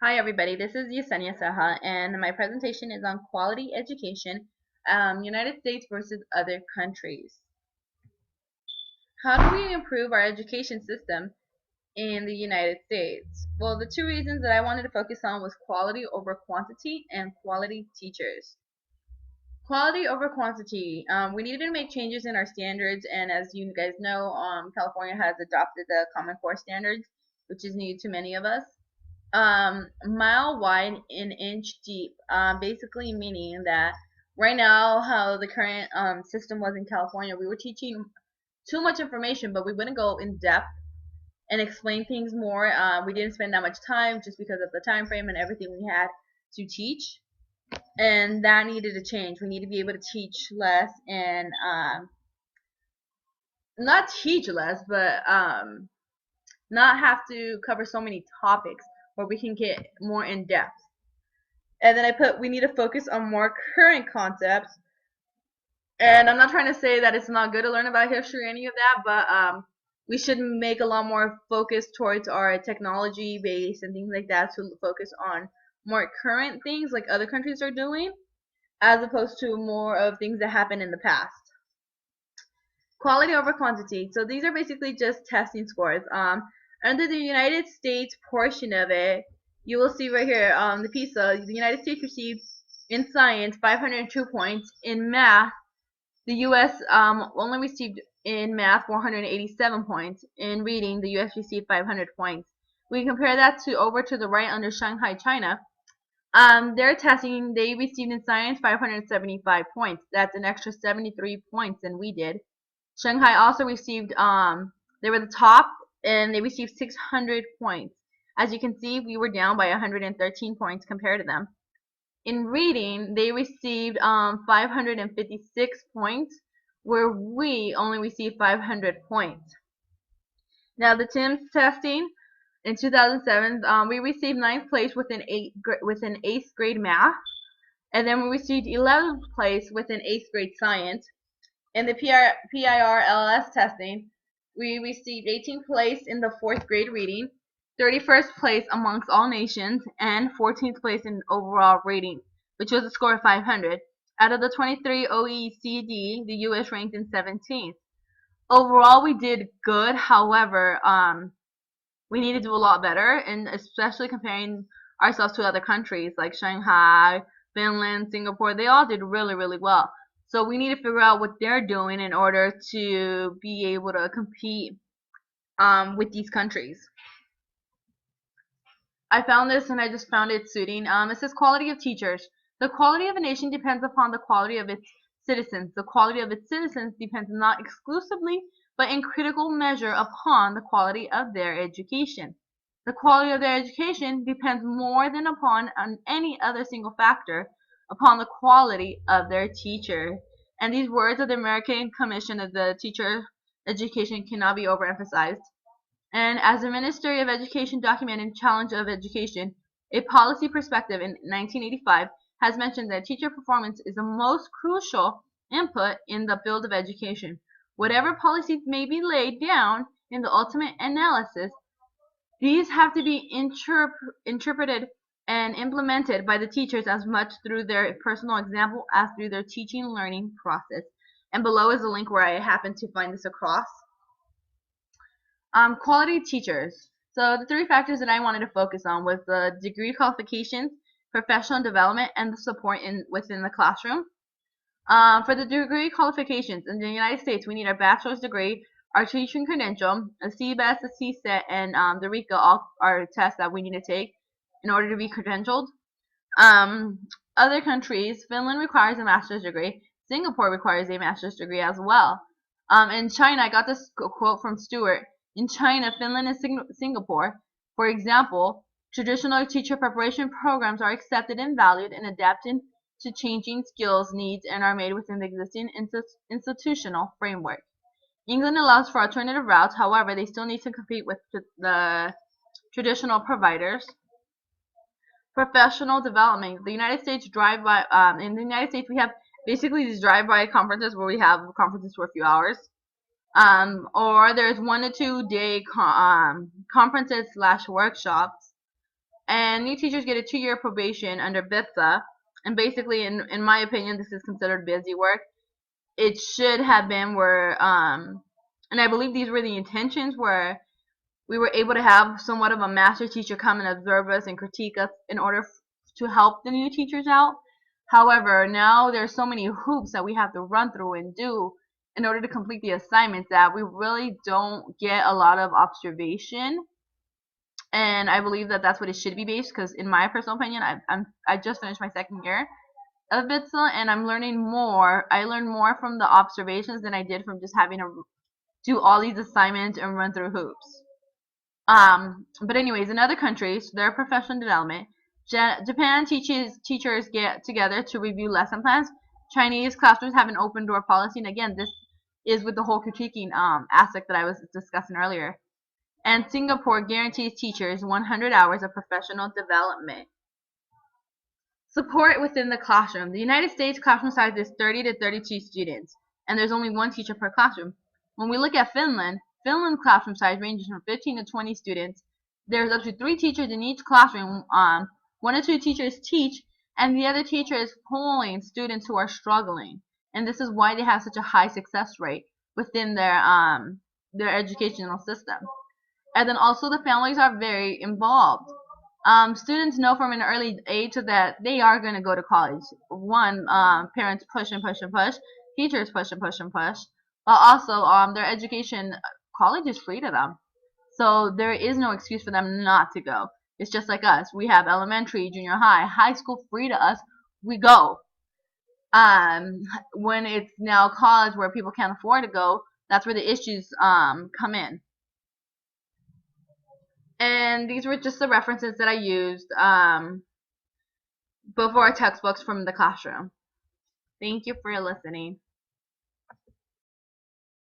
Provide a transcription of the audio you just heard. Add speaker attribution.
Speaker 1: Hi everybody, this is Yesenia Saha and my presentation is on quality education, United States versus other countries. How do we improve our education system in the United States? Well, the two reasons that I wanted to focus on was quality over quantity and quality teachers. Quality over quantity. We needed to make changes in our standards, and as you guys know, California has adopted the Common Core standards, which is new to many of us. Mile wide and inch deep, basically meaning that right now how the current system was in California, we were teaching too much information, but we wouldn't go in depth and explain things more. We didn't spend that much time just because of the time frame and everything we had to teach, and that needed to change. We need to be able to teach less and not teach less, but not have to cover so many topics where we can get more in depth. And then I put we need to focus on more current concepts. And I'm not trying to say that it's not good to learn about history or any of that, but we should make a lot more focus towards our technology base and things like that to focus on more current things like other countries are doing, as opposed to more of things that happened in the past. Quality over quantity. So these are basically just testing scores. Under the United States portion of it, you will see right here, the PISA, the United States received in science 502 points. In math, the U.S. Only received in math 487 points. In reading, the U.S. received 500 points. We compare that to over to the right under Shanghai, China. Their testing, they received in science 575 points. That's an extra 73 points than we did. Shanghai also received, they were the top, and they received 600 points. As you can see, we were down by 113 points compared to them. In reading, they received 556 points, where we only received 500 points. Now, the TIMSS testing in 2007, we received 9th place within 8th grade math, and then we received 11th place within 8th grade science. In the PIRLS testing, we received 18th place in the 4th grade reading, 31st place amongst all nations, and 14th place in overall rating, which was a score of 500. Out of the 23 OECD, the US ranked in 17th. Overall, we did good. However, we need to do a lot better, and especially comparing ourselves to other countries like Shanghai, Finland, Singapore. They all did really, really well. So we need to figure out what they're doing in order to be able to compete with these countries. I found this and I just found it suiting. It says quality of teachers. The quality of a nation depends upon the quality of its citizens. The quality of its citizens depends not exclusively, but in critical measure upon the quality of their education. The quality of their education depends more than upon any other single factor upon the quality of their teacher. And these words of the American Commission of the Teacher Education cannot be overemphasized. And as the Ministry of Education documented Challenge of Education, a policy perspective in 1985 has mentioned that teacher performance is the most crucial input in the field of education. Whatever policies may be laid down in the ultimate analysis, these have to be interpreted and implemented by the teachers as much through their personal example as through their teaching and learning process. And below is a link where I happen to find this across. Quality teachers. So the three factors that I wanted to focus on was the degree qualifications, professional development, and the support within the classroom. For the degree qualifications, in the United States, we need our bachelor's degree, our teaching credential, a CBEST, a CSET, and the RICA, all are tests that we need to take in order to be credentialed. Other countries, Finland requires a master's degree. Singapore requires a master's degree as well. In China, I got this quote from Stewart. In China, Finland, and Singapore, for example, traditional teacher preparation programs are accepted and valued and adapted to changing skills needs and are made within the existing institutional framework. England allows for alternative routes, however, they still need to compete with the traditional providers. Professional development. The United States in the United States, we have basically these drive-by conferences where we have conferences for a few hours. Or there's 1 to 2 day conferences / workshops. And new teachers get a 2-year probation under BIPSA. And basically, in my opinion, this is considered busy work. It should have been where, and I believe these were the intentions, where we were able to have somewhat of a master teacher come and observe us and critique us in order to help the new teachers out. However, now there's so many hoops that we have to run through and do in order to complete the assignments that we really don't get a lot of observation. And I believe that that's what it should be based, because in my personal opinion, I just finished my 2nd year of BIPSA, and I'm learning more. I learned more from the observations than I did from just having to do all these assignments and run through hoops. But anyways, in other countries, their professional development, Japan teachers get together to review lesson plans. Chinese classrooms have an open door policy, and again, this is with the whole critiquing aspect that I was discussing earlier. And Singapore guarantees teachers 100 hours of professional development. Support within the classroom. The United States classroom size is 30 to 32 students, and there's only 1 teacher per classroom. When we look at Finland classroom size ranges from 15 to 20 students. There's up to 3 teachers in each classroom. 1 or 2 teachers teach, and the other teacher is pulling students who are struggling. And this is why they have such a high success rate within their educational system. And then also the families are very involved. Students know from an early age that they are going to go to college. Parents push and push and push. Teachers push and push and push. But also, their education, college is free to them. So there is no excuse for them not to go. It's just like us. We have elementary, junior high, high school free to us. We go. When it's now college where people can't afford to go, that's where the issues come in. And these were just the references that I used before textbooks from the classroom. Thank you for listening.